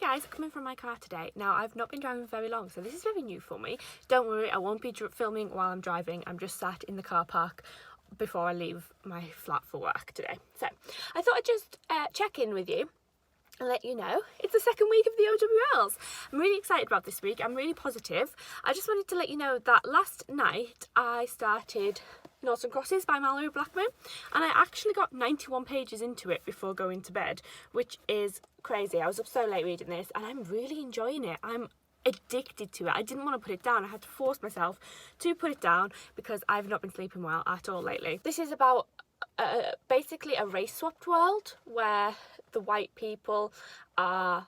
Hi guys, coming from my car today. Now I've not been driving very long, so this is very new for me. Don't worry, I won't be filming while I'm driving. I'm just sat in the car park before I leave my flat for work today. So I thought I'd just check in with you and let you know it's the second week of the O.W.L.s. I'm really excited about this week. I'm really positive. I just wanted to let you know that last night I started Noughts and Crosses by Mallory Blackman, and I actually got 91 pages into it before going to bed, which is crazy. I was up so late reading this and I'm really enjoying it. I'm addicted to it. I didn't want to put it down. I had to force myself to put it down because I've not been sleeping well at all lately. This is about basically a race swapped world where the white people are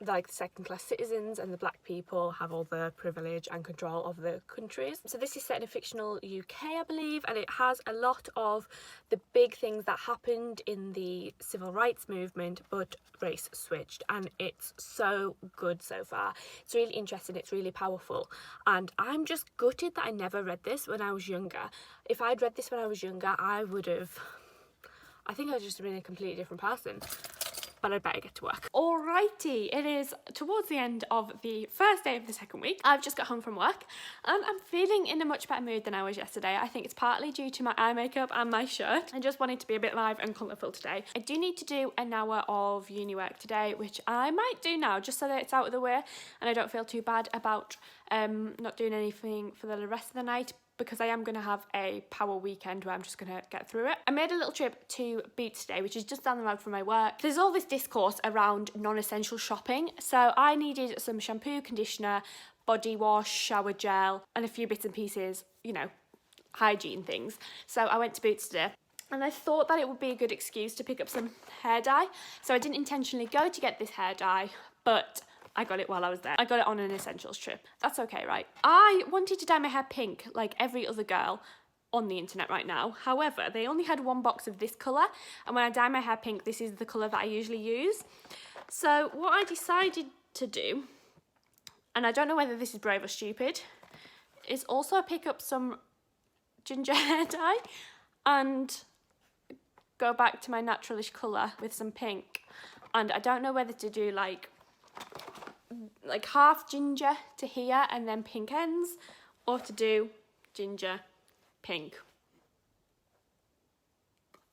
like second class citizens and the black people have all the privilege and control of the countries. So this is set in a fictional UK, I believe, and it has a lot of the big things that happened in the civil rights movement but race switched, and it's so good so far. It's really interesting, it's really powerful, and I'm just gutted that I never read this when I was younger. If I'd read this when I was younger, I think I'd just been a completely different person. But I'd better get to work. Alrighty, it is towards the end of the first day of the second week. I've just got home from work and I'm feeling in a much better mood than I was yesterday. I think it's partly due to my eye makeup and my shirt. I just wanted to be a bit live and colourful today. I do need to do an hour of uni work today, which I might do now just so that it's out of the way and I don't feel too bad about not doing anything for the rest of the night, because I am going to have a power weekend where I'm just going to get through it. I made a little trip to Boots today, which is just down the road from my work. There's all this discourse around non-essential shopping, so I needed some shampoo, conditioner, body wash, shower gel, and a few bits and pieces, you know, hygiene things. So I went to Boots today. And I thought that it would be a good excuse to pick up some hair dye. So I didn't intentionally go to get this hair dye, but I got it while I was there. I got it on an essentials trip. That's okay, right? I wanted to dye my hair pink like every other girl on the internet right now. However, they only had one box of this colour, and when I dye my hair pink, this is the colour that I usually use. So what I decided to do, and I don't know whether this is brave or stupid, is also pick up some ginger hair dye and go back to my naturalish colour with some pink. And I don't know whether to do like half ginger to here and then pink ends, or to do ginger, pink.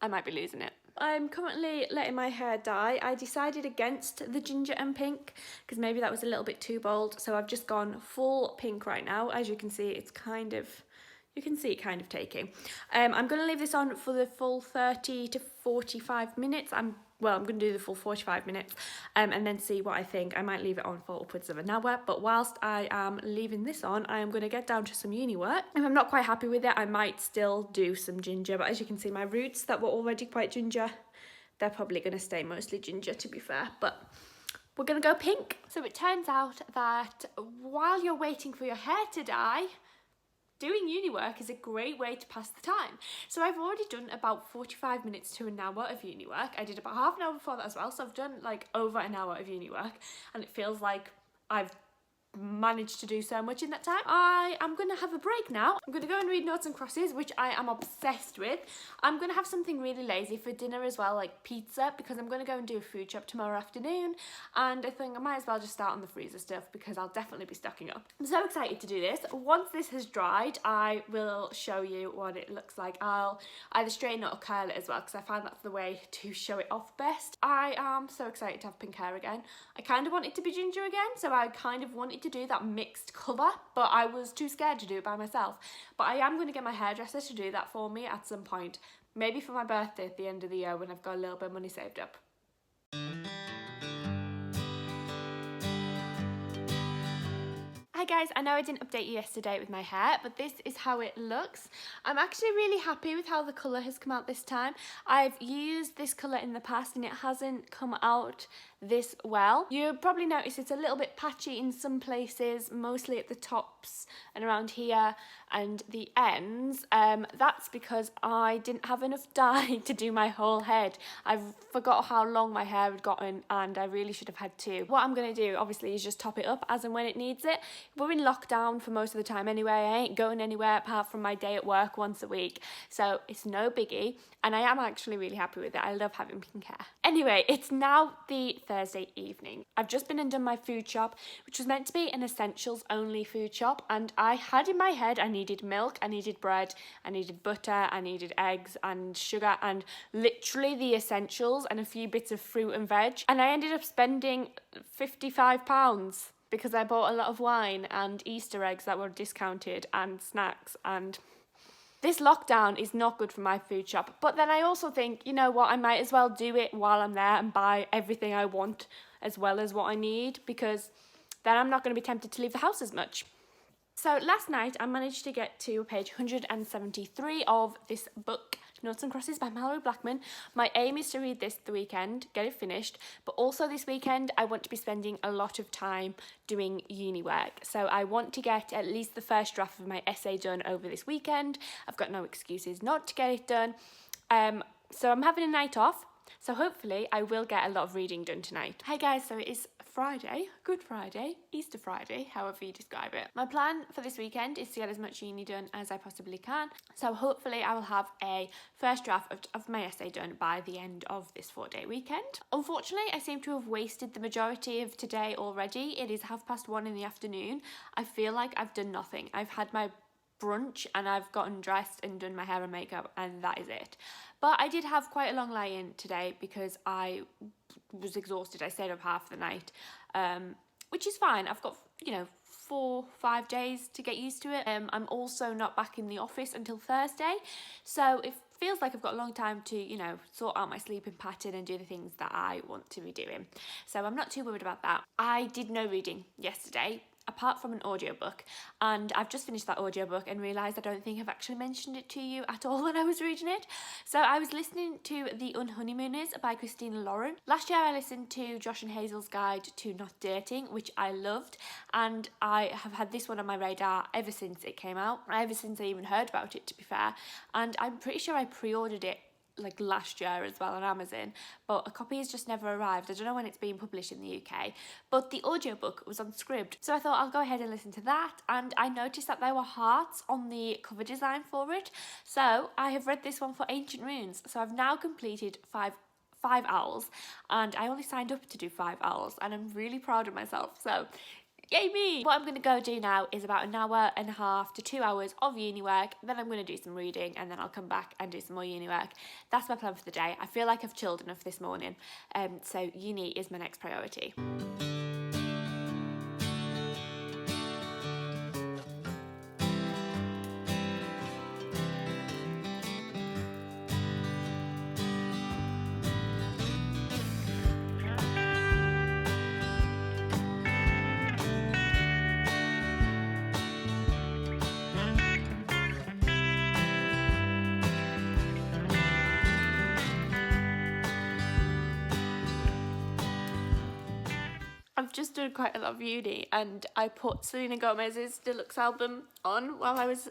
I might be losing it. I'm currently letting my hair dye. I decided against the ginger and pink because maybe that was a little bit too bold, so I've just gone full pink right now. As you can see, it's kind of, you can see it kind of taking. I'm going to leave this on for the full 30 to 45 minutes. I'm going to do the full 45 minutes and then see what I think. I might leave it on for upwards of an hour, but whilst I am leaving this on, I am going to get down to some uni work. If I'm not quite happy with it, I might still do some ginger, but as you can see, my roots that were already quite ginger, they're probably going to stay mostly ginger, to be fair, but we're going to go pink. So it turns out that while you're waiting for your hair to dye, doing uni work is a great way to pass the time. So I've already done about 45 minutes to an hour of uni work. I did about half an hour before that as well, so I've done like over an hour of uni work, and it feels like I've managed to do so much in that time. I am going to have a break now. I'm going to go and read Noughts and Crosses, which I am obsessed with. I'm going to have something really lazy for dinner as well, like pizza, because I'm going to go and do a food shop tomorrow afternoon, and I think I might as well just start on the freezer stuff because I'll definitely be stocking up. I'm so excited to do this. Once this has dried, I will show you what it looks like. I'll either straighten it or curl it as well, because I find that's the way to show it off best. I am so excited to have pink hair again. I kind of want it to be ginger again, so I kind of wanted to do that mixed colour, but I was too scared to do it by myself. But I am going to get my hairdresser to do that for me at some point, maybe for my birthday at the end of the year when I've got a little bit of money saved up. Hi guys, I know I didn't update you yesterday with my hair, but this is how it looks. I'm actually really happy with how the colour has come out this time. I've used this colour in the past and it hasn't come out this well. You'll probably notice it's a little bit patchy in some places, mostly at the tops and around here, and the ends, that's because I didn't have enough dye to do my whole head. I forgot how long my hair had gotten and I really should have had two. What I'm going to do obviously is just top it up as and when it needs it. We're in lockdown for most of the time anyway. I ain't going anywhere apart from my day at work once a week, so it's no biggie, and I am actually really happy with it. I love having pink hair. Anyway, it's now the Thursday evening. I've just been and done my food shop, which was meant to be an essentials only food shop, and I had in my head I needed milk, I needed bread, I needed butter, I needed eggs and sugar and literally the essentials and a few bits of fruit and veg, and I ended up spending £55 because I bought a lot of wine and Easter eggs that were discounted and snacks. And this lockdown is not good for my food shop. But then I also think, you know what, I might as well do it while I'm there and buy everything I want as well as what I need, because then I'm not going to be tempted to leave the house as much. So last night I managed to get to page 173 of this book, Noughts and Crosses by Mallory Blackman. My aim is to read this the weekend, get it finished, but also this weekend I want to be spending a lot of time doing uni work. So I want to get at least the first draft of my essay done over this weekend. I've got no excuses not to get it done. So I'm having a night off. So hopefully I will get a lot of reading done tonight. Hey guys, so it is Friday, Good Friday, Easter Friday, however you describe it. My plan for this weekend is to get as much uni done as I possibly can. So hopefully I will have a first draft of my essay done by the end of this 4-day weekend. Unfortunately, I seem to have wasted the majority of today already. It is 1:30 in the afternoon. I feel like I've done nothing. I've had my brunch and I've gotten dressed and done my hair and makeup, and that is it. But I did have quite a long lie-in today because I was exhausted. I stayed up half the night, which is fine. I've got, 4-5 days to get used to it. I'm also not back in the office until Thursday, so it feels like I've got a long time to, sort out my sleeping pattern and do the things that I want to be doing. So I'm not too worried about that. I did no reading yesterday, apart from an audiobook, and I've just finished that audiobook and realised I don't think I've actually mentioned it to you at all when I was reading it. So I was listening to The Unhoneymooners by Christina Lauren. Last year I listened to Josh and Hazel's Guide to Not Dating, which I loved, and I have had this one on my radar ever since it came out, ever since I even heard about it, to be fair, and I'm pretty sure I pre-ordered it like last year as well on Amazon, but a copy has just never arrived. I don't know when it's being published in the UK, but the audiobook was on Scribd, so I thought I'll go ahead and listen to that, and I noticed that there were hearts on the cover design for it, so I have read this one for Ancient Runes. So I've now completed five owls, and I only signed up to do 5 owls, and I'm really proud of myself, so yay me! What I'm going to go do now is about 1.5 hours to 2 hours of uni work, then I'm going to do some reading, and then I'll come back and do some more uni work. That's my plan for the day. I feel like I've chilled enough this morning, so uni is my next priority. I've just done quite a lot of uni, and I put Selena Gomez's deluxe album on while I was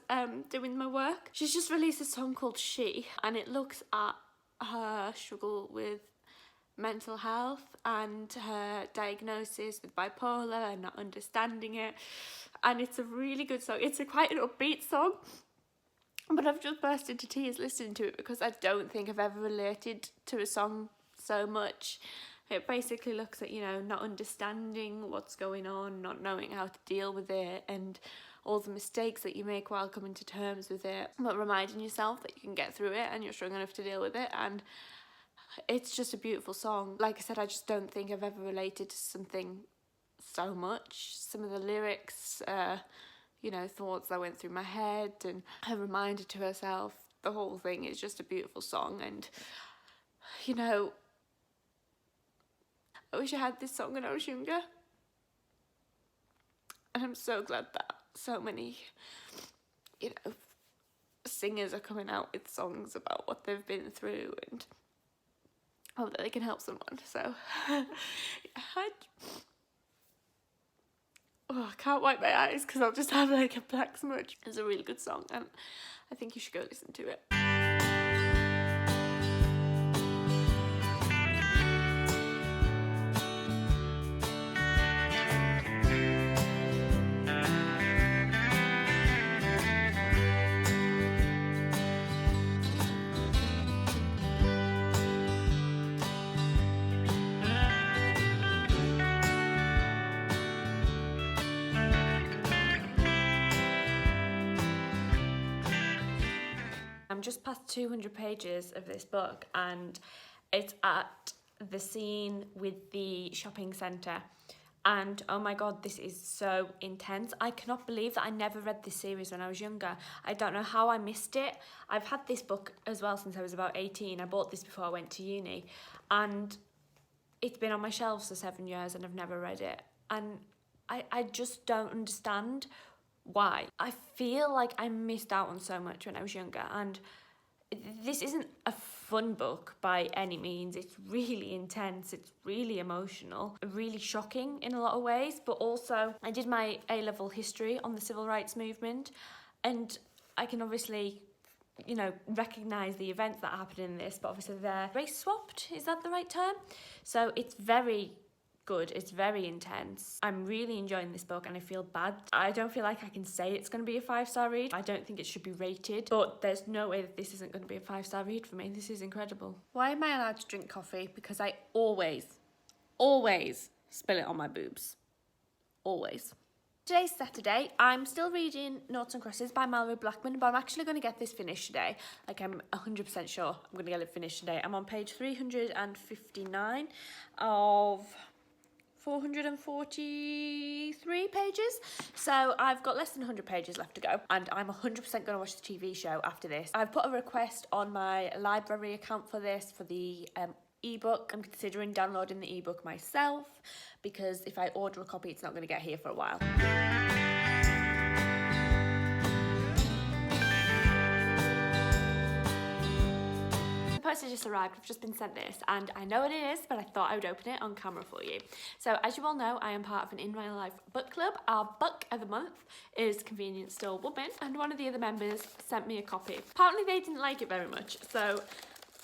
doing my work. She's just released a song called She, and it looks at her struggle with mental health and her diagnosis with bipolar and not understanding it, and it's a really good song. It's quite an upbeat song, but I've just burst into tears listening to it because I don't think I've ever related to a song so much. It basically looks at, not understanding what's going on, not knowing how to deal with it, and all the mistakes that you make while coming to terms with it, but reminding yourself that you can get through it and you're strong enough to deal with it. And it's just a beautiful song. Like I said, I just don't think I've ever related to something so much. Some of the lyrics, thoughts that went through my head, and a reminder to herself. The whole thing is just a beautiful song, and, I wish I had this song when I was younger, and I'm so glad that so many, singers are coming out with songs about what they've been through, and hope that they can help someone. So, Oh, I can't wipe my eyes because I'll just have like a black smudge. It's a really good song and I think you should go listen to it. I'm just past 200 pages of this book and it's at the scene with the shopping centre, and oh my god, this is so intense. I cannot believe that I never read this series when I was younger. I don't know how I missed it. I've had this book as well since I was about 18. I bought this before I went to uni and it's been on my shelves for 7 years and I've never read it, and I just don't understand why. I feel like I missed out on so much when I was younger, and this isn't a fun book by any means. It's really intense, it's really emotional, really shocking in a lot of ways, but also I did my A-level history on the civil rights movement and I can obviously, you know, recognise the events that happened in this, but obviously they're race swapped, is that the right term? So it's very good, it's very intense. I'm really enjoying this book and I feel bad. I don't feel like I can say it's going to be a 5-star read. I don't think it should be rated, but there's no way that this isn't going to be a 5-star read for me. This is incredible. Why am I allowed to drink coffee? Because I always spill it on my boobs. Always. Today's Saturday. I'm still reading Noughts and Crosses by Mallory Blackman, but I'm actually going to get this finished today. Like, I'm 100% sure I'm going to get it finished today. I'm on page 359 of 443 pages, so I've got less than 100 pages left to go, and I'm 100% going to watch the TV show after this. I've put a request on my library account for this, for the ebook. I'm considering downloading the ebook myself, because if I order a copy, it's not going to get here for a while. Post just arrived. I've just been sent this and I know what it is, but I thought I would open it on camera for you. So as you all know, I am part of an In Real Life book club. Our book of the month is Convenience Store Woman, and one of the other members sent me a copy. Apparently they didn't like it very much, so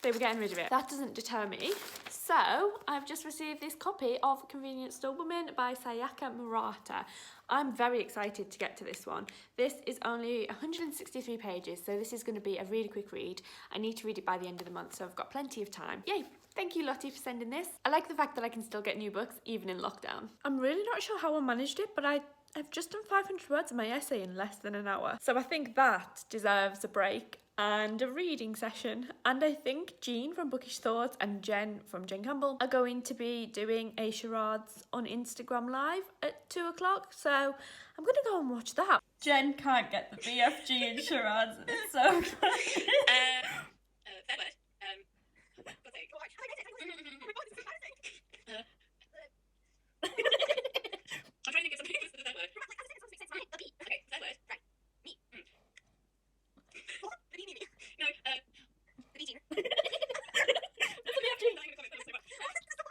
they were getting rid of it. That doesn't deter me. So I've just received this copy of Convenience Store Woman by Sayaka Murata. I'm very excited to get to this one. This is only 163 pages, so this is going to be a really quick read. I need to read it by the end of the month, so I've got plenty of time. Yay! Thank you, Lottie, for sending this. I like the fact that I can still get new books, even in lockdown. I'm really not sure how I managed it, but I've just done 500 words of my essay in less than an hour. So I think that deserves a break and a reading session. And I think Jean from Bookish Thoughts and Jen from Jen Campbell are going to be doing a charades on Instagram Live at 2 o'clock. So I'm going to go and watch that. Jen can't get the BFG in charades. It's so funny. Fair word. I'm trying to think of something that's the third word. Okay, third word. Right. Me. What? No, the beating. That's a BFG. It's not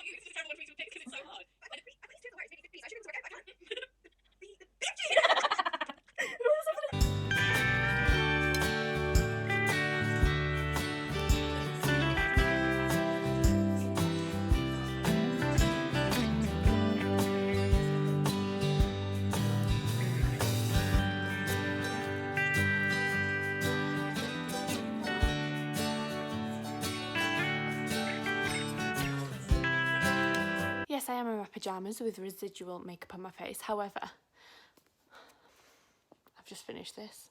you, it's just a terrible one for me to pick because it's so hard. I think it's two words, maybe I should work out if I can. The Yes, I am in my pyjamas with residual makeup on my face. However, I've just finished this.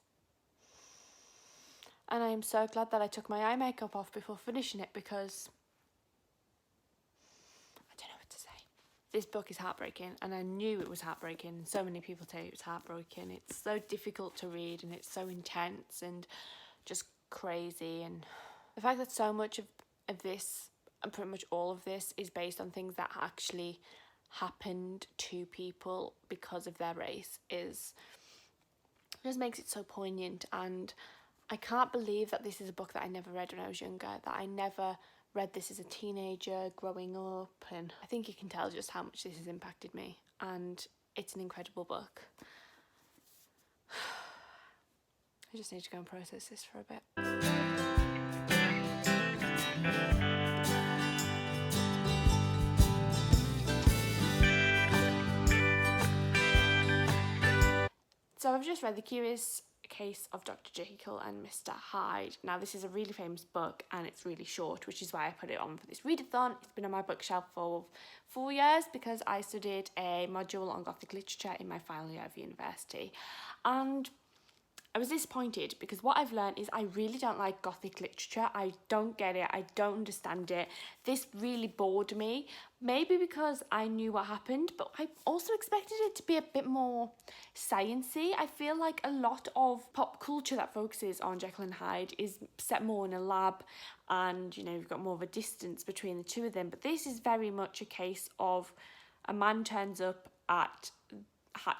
And I am so glad that I took my eye makeup off before finishing it, because I don't know what to say. This book is heartbreaking, and I knew it was heartbreaking. So many people tell you it's heartbreaking. It's so difficult to read, and it's so intense and just crazy. And the fact that so much of this, and pretty much all of this, is based on things that actually happened to people because of their race just makes it so poignant. And I can't believe that this is a book that I never read when I was younger, that I never read this as a teenager growing up, and I think you can tell just how much this has impacted me. And it's an incredible book. I just need to go and process this for a bit. So I've just read The Curious Case of Dr. Jekyll and Mr. Hyde. Now this is a really famous book and it's really short, which is why I put it on for this readathon. It's been on my bookshelf for 4 years because I studied a module on Gothic literature in my final year of university. And I was disappointed because what I've learned is I really don't like Gothic literature. I don't get it. I don't understand it. This really bored me. Maybe because I knew what happened, but I also expected it to be a bit more sciencey. I feel like a lot of pop culture that focuses on Jekyll and Hyde is set more in a lab and, you know, you've got more of a distance between the two of them. But this is very much a case of a man turns up at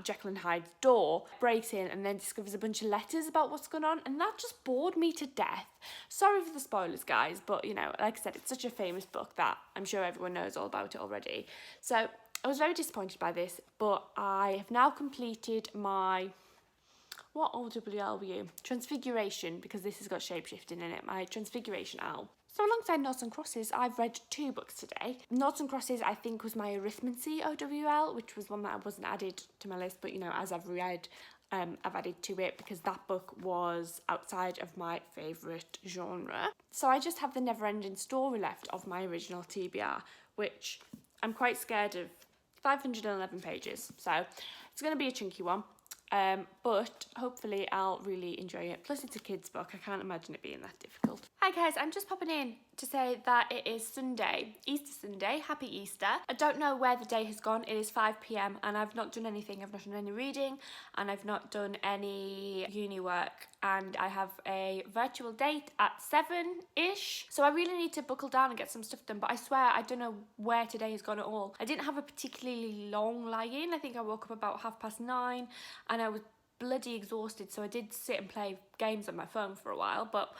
Jekyll and Hyde's door, breaks in and then discovers a bunch of letters about what's going on, and that just bored me to death. Sorry for the spoilers, guys, but you know, like I said, it's such a famous book that I'm sure everyone knows all about it already. So I was very disappointed by this, but I have now completed my O.W.L.s Transfiguration, because this has got shapeshifting in it, my Transfiguration owl. So alongside Noughts and Crosses, I've read 2 books today. Noughts and Crosses, I think, was my arithmancy O.W.L., which was one that I wasn't added to my list, but you know, as I've read, I've added to it because that book was outside of my favourite genre. So I just have the never-ending story left of my original TBR, which I'm quite scared of. 511 pages, so it's going to be a chunky one. But hopefully I'll really enjoy it. Plus it's a kid's book. I can't imagine it being that difficult. Hi guys, I'm just popping in to say that it is Sunday, Easter Sunday. Happy Easter. I don't know where the day has gone. It is 5 p.m. and I've not done anything. I've not done any reading and I've not done any uni work, and I have a virtual date at 7-ish. So I really need to buckle down and get some stuff done, but I swear I don't know where today has gone at all. I didn't have a particularly long lie-in. I think I woke up about 9:30 and I was bloody exhausted, so I did sit and play games on my phone for a while, but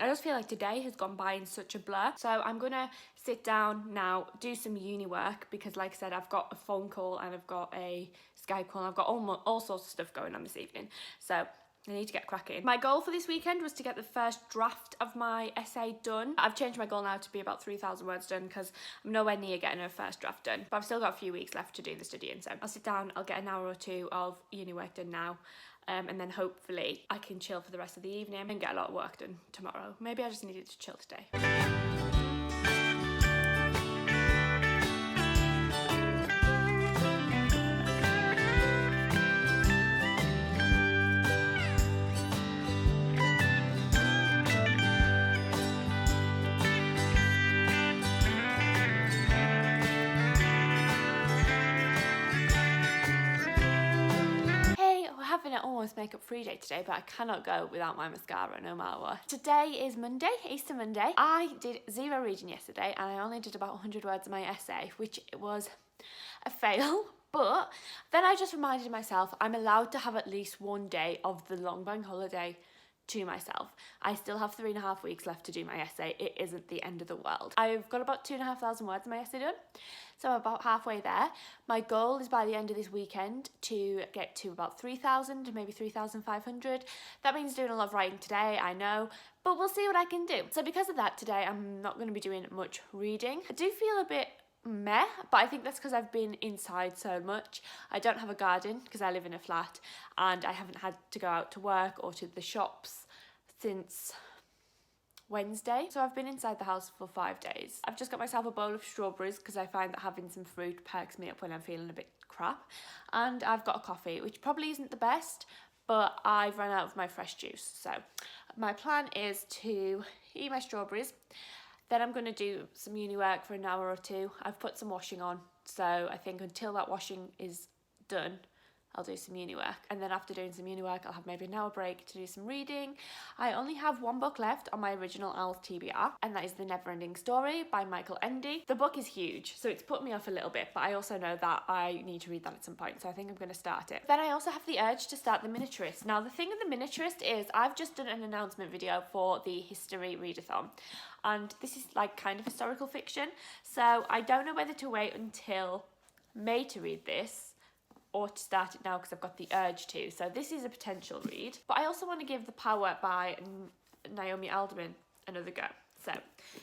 I just feel like today has gone by in such a blur. So I'm gonna sit down now, do some uni work, because like I said, I've got a phone call and I've got a Skype call and I've got all sorts of stuff going on this evening, so I need to get cracking. My goal for this weekend was to get the first draft of my essay done. I've changed my goal now to be about 3,000 words done because I'm nowhere near getting a first draft done. But I've still got a few weeks left to do the studying. So I'll sit down, I'll get an hour or 2 of uni work done now. And then hopefully I can chill for the rest of the evening and get a lot of work done tomorrow. Maybe I just needed to chill today. Having an almost makeup free day today, but I cannot go without my mascara no matter what. Today is Monday, Easter Monday. I did 0 reading yesterday and I only did about 100 words of my essay, which was a fail. But then I just reminded myself I'm allowed to have at least 1 day of the long bank holiday to myself. I still have 3.5 weeks left to do my essay. It isn't the end of the world. I've got about 2,500 words of my essay done, so I'm about halfway there. My goal is by the end of this weekend to get to about 3,000, maybe 3,500. That means doing a lot of writing today, I know, but we'll see what I can do. So because of that, today I'm not going to be doing much reading. I do feel a bit meh, but I think that's because I've been inside so much. I don't have a garden because I live in a flat, and I haven't had to go out to work or to the shops since Wednesday, so I've been inside the house for 5 days. I've just got myself a bowl of strawberries because I find that having some fruit perks me up when I'm feeling a bit crap, and I've got a coffee, which probably isn't the best, but I've run out of my fresh juice. So my plan is to eat my strawberries. Then I'm going to do some uni work for an hour or 2. I've put some washing on, so I think until that washing is done, I'll do some uni work. And then after doing some uni work, I'll have maybe an hour break to do some reading. I only have 1 book left on my original O.W.L.s TBR, and that is The Never-Ending Story by Michael Ende. The book is huge, so it's put me off a little bit, but I also know that I need to read that at some point, so I think I'm going to start it. Then I also have the urge to start The Miniaturist. Now, the thing with The Miniaturist is I've just done an announcement video for the History Readathon, and this is like kind of historical fiction, so I don't know whether to wait until May to read this, or to start it now because I've got the urge to. So this is a potential read. But I also want to give The Power by Naomi Alderman another go. So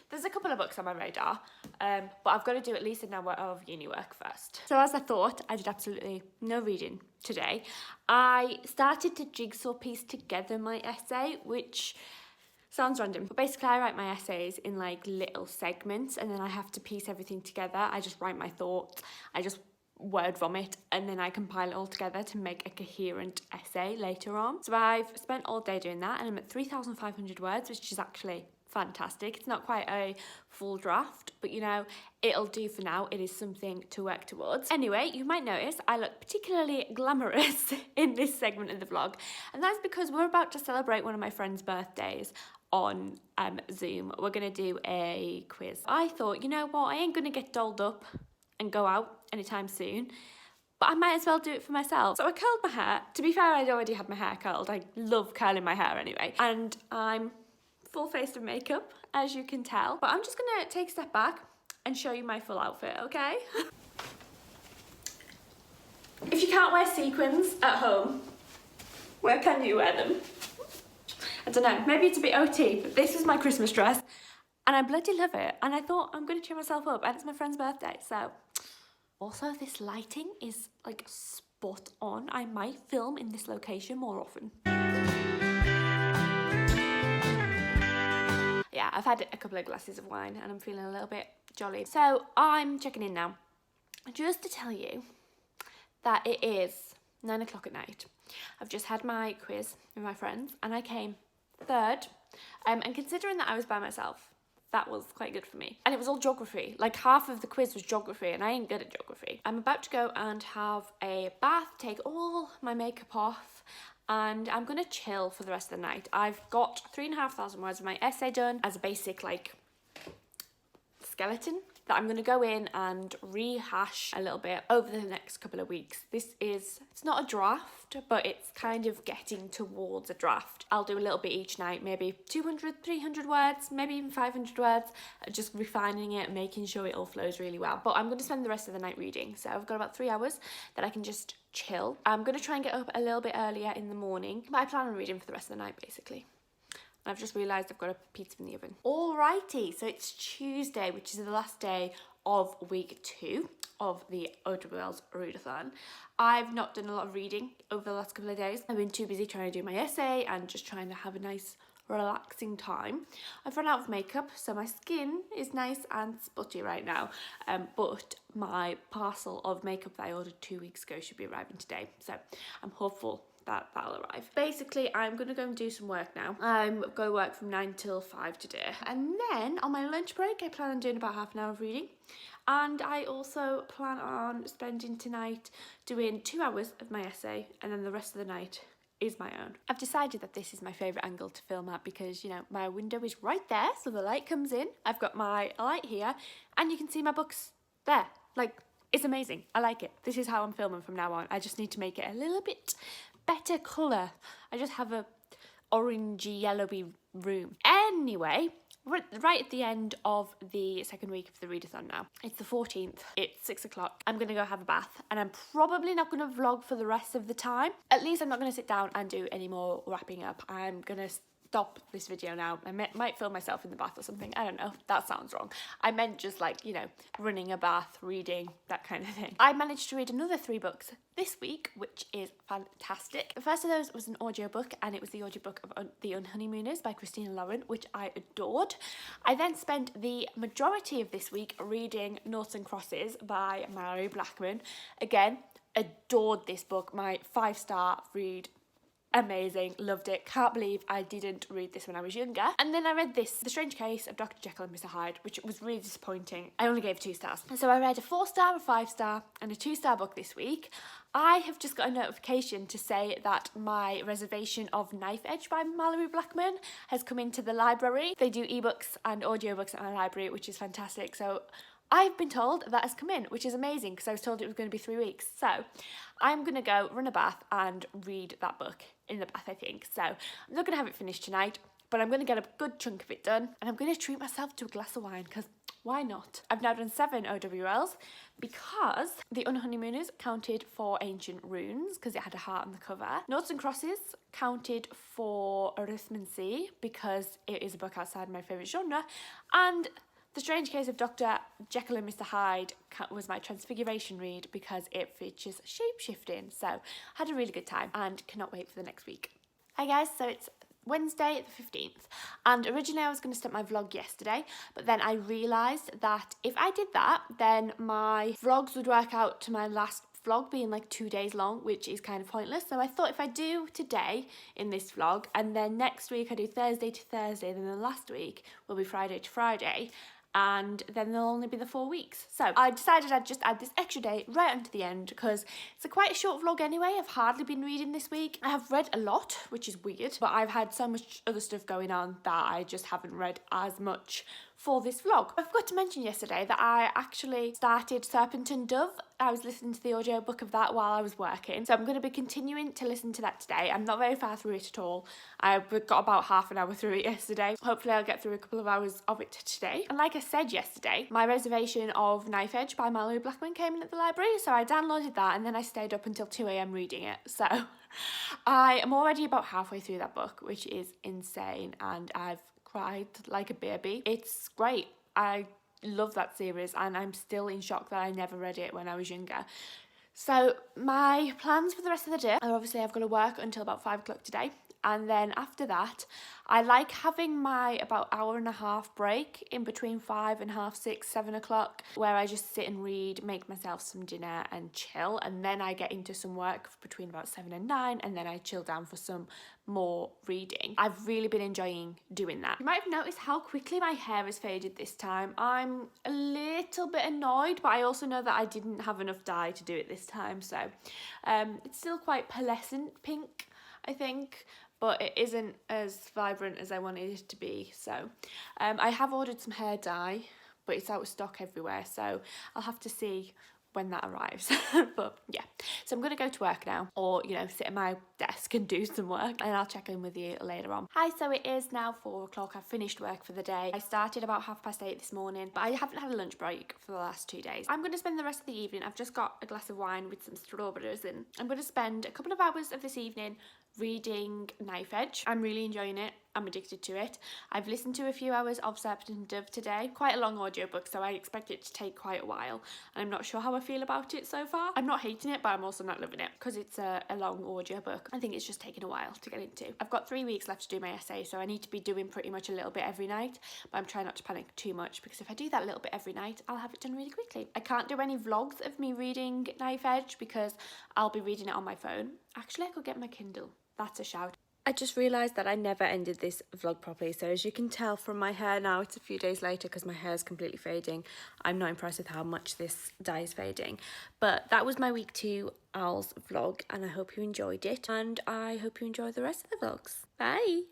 there's a couple of books on my radar, but I've got to do at least an hour of uni work first. So as I thought, I did absolutely no reading today. I started to jigsaw piece together my essay, which sounds random, but basically I write my essays in like little segments and then I have to piece everything together. I just write my thoughts, I just word vomit, and then I compile it all together to make a coherent essay later on. So I've spent all day doing that and I'm at 3,500 words, which is actually fantastic. It's not quite a full draft, but you know, it'll do for now. It is something to work towards. Anyway, you might notice I look particularly glamorous in this segment of the vlog, and that's because we're about to celebrate one of my friend's birthdays on Zoom. We're gonna do a quiz. I thought, you know what, I ain't gonna get dolled up and go out anytime soon, but I might as well do it for myself. So I curled my hair. To be fair, I'd already had my hair curled. I love curling my hair anyway. And I'm full face of makeup, as you can tell. But I'm just gonna take a step back and show you my full outfit, okay? If you can't wear sequins at home, where can you wear them? I don't know, maybe it's a bit OT, but this is my Christmas dress and I bloody love it. And I thought I'm gonna cheer myself up and it's my friend's birthday, so. Also, this lighting is like spot on. I might film in this location more often. Yeah, I've had a couple of glasses of wine and I'm feeling a little bit jolly. So I'm checking in now, just to tell you that it is 9 o'clock at night. I've just had my quiz with my friends and I came third. And considering that I was by myself, that was quite good for me. And it was all geography. Like half of the quiz was geography and I ain't good at geography. I'm about to go and have a bath, take all my makeup off, and I'm gonna chill for the rest of the night. I've got 3,500 words of my essay done as a basic like skeleton that I'm gonna go in and rehash a little bit over the next couple of weeks. It's not a draft, but it's kind of getting towards a draft. I'll do a little bit each night, maybe 200, 300 words, maybe even 500 words, just refining it, making sure it all flows really well. But I'm gonna spend the rest of the night reading. So I've got about 3 hours that I can just chill. I'm gonna try and get up a little bit earlier in the morning, but I plan on reading for the rest of the night basically. I've just realised I've got a pizza in the oven. Alrighty, so it's Tuesday, which is the last day of week 2 of the O.W.L.s Readathon. I've not done a lot of reading over the last couple of days. I've been too busy trying to do my essay and just trying to have a nice relaxing time. I've run out of makeup, so my skin is nice and spotty right now, but my parcel of makeup that I ordered 2 weeks ago should be arriving today, so I'm hopeful that'll arrive. Basically, I'm gonna go and do some work now. I'm gonna work from 9 till 5 today. And then on my lunch break, I plan on doing about half an hour of reading. And I also plan on spending tonight doing 2 hours of my essay, and then the rest of the night is my own. I've decided that this is my favourite angle to film at because, you know, my window is right there, so the light comes in. I've got my light here, and you can see my books there. Like, it's amazing. I like it. This is how I'm filming from now on. I just need to make it a little bit better colour. I just have a orangey yellowy room. Anyway, we're right at the end of the second week of the readathon now. It's the 14th. It's 6 o'clock. I'm gonna go have a bath and I'm probably not gonna vlog for the rest of the time. At least I'm not gonna sit down and do any more wrapping up. I'm gonna stop this video now. I might film myself in the bath or something. I don't know. That sounds wrong. I meant just like, you know, running a bath, reading, that kind of thing. I managed to read another 3 books this week, which is fantastic. The first of those was an audiobook, and it was the audiobook of The Unhoneymooners by Christina Lauren, which I adored. I then spent the majority of this week reading Noughts and Crosses by Mallory Blackman. Again, adored this book. My 5-star read. Amazing, loved it. Can't believe I didn't read this when I was younger. And then I read this, The Strange Case of Dr. Jekyll and Mr. Hyde, which was really disappointing. I only gave 2 stars. And so I read a 4-star, a 5-star, and a 2-star book this week. I have just got a notification to say that my reservation of Knife Edge by Mallory Blackman has come into the library. They do ebooks and audiobooks at my library, which is fantastic. So I've been told that has come in, which is amazing because I was told it was going to be 3 weeks. So I'm going to go run a bath and read that book in the bath, I think. So I'm not going to have it finished tonight, but I'm going to get a good chunk of it done and I'm going to treat myself to a glass of wine because Why not? I've now done 7 O.W.L.s because the Unhoneymooners counted for Ancient Runes because it had a heart on the cover. Noughts and Crosses counted for arithmancy because it is a book outside my favourite genre. And The Strange Case of Dr. Jekyll and Mr. Hyde was my Transfiguration read because it features shape-shifting. So I had a really good time and cannot wait for the next week. Hi guys, so it's Wednesday the 15th, and originally I was going to start my vlog yesterday, but then I realised that if I did that, then my vlogs would work out to my last vlog being like 2 days long, which is kind of pointless. So I thought if I do today in this vlog, and then next week I do Thursday to Thursday, then the last week will be Friday to Friday, and then there'll only be the 4 weeks. So I decided I'd just add this extra day right onto the end because it's quite a short vlog anyway. I've hardly been reading this week. I have read a lot, which is weird, but I've had so much other stuff going on that I just haven't read as much for this vlog. I forgot to mention yesterday that I actually started Serpent and Dove. I was listening to the audiobook of that while I was working, so I'm going to be continuing to listen to that today. I'm not very far through it at all. I got about half an hour through it yesterday. Hopefully I'll get through a couple of hours of it today. And like I said yesterday, my reservation of Knife Edge by Mallory Blackman came in at the library, so I downloaded that and then I stayed up until 2 a.m. reading it. So I am already about halfway through that book, which is insane, and I've cried like a baby. It's great. I love that series and I'm still in shock that I never read it when I was younger. So my plans for the rest of the day are obviously I've got to work until about 5 o'clock today, and then after that I like having my about hour and a half break in between 5 and half 6, 7 o'clock, where I just sit and read, make myself some dinner and chill, and then I get into some work between about 7 and 9, and then I chill down for some more reading. I've really been enjoying doing that. You might have noticed how quickly my hair has faded this time. I'm a little bit annoyed, but I also know that I didn't have enough dye to do it this time, so it's still quite pearlescent pink, I think, but it isn't as vibrant as I wanted it to be. So I have ordered some hair dye, but it's out of stock everywhere, so I'll have to see when that arrives. But yeah, so I'm gonna go to work now, or you know, sit at my desk and do some work, and I'll check in with you later on. Hi, so it is now 4 o'clock. I've finished work for the day. I started about 8:30 this morning, but I haven't had a lunch break for the last 2 days. I'm gonna spend the rest of the evening, I've just got a glass of wine with some strawberries in. I'm gonna spend a couple of hours of this evening reading Knife Edge. I'm really enjoying it. I'm addicted to it. I've listened to a few hours of Serpent and Dove today. Quite a long audiobook, so I expect it to take quite a while. And I'm not sure how I feel about it so far. I'm not hating it, but I'm also not loving it because it's a long audiobook. I think it's just taken a while to get into. I've got 3 weeks left to do my essay, so I need to be doing pretty much a little bit every night, but I'm trying not to panic too much because if I do that little bit every night, I'll have it done really quickly. I can't do any vlogs of me reading Knife Edge because I'll be reading it on my phone. Actually, I could get my Kindle. That's a shout. I just realised that I never ended this vlog properly, so as you can tell from my hair now, it's a few days later because my hair is completely fading. I'm not impressed with how much this dye is fading, but that was my week 2 O.W.L.s vlog, and I hope you enjoyed it, and I hope you enjoy the rest of the vlogs. Bye!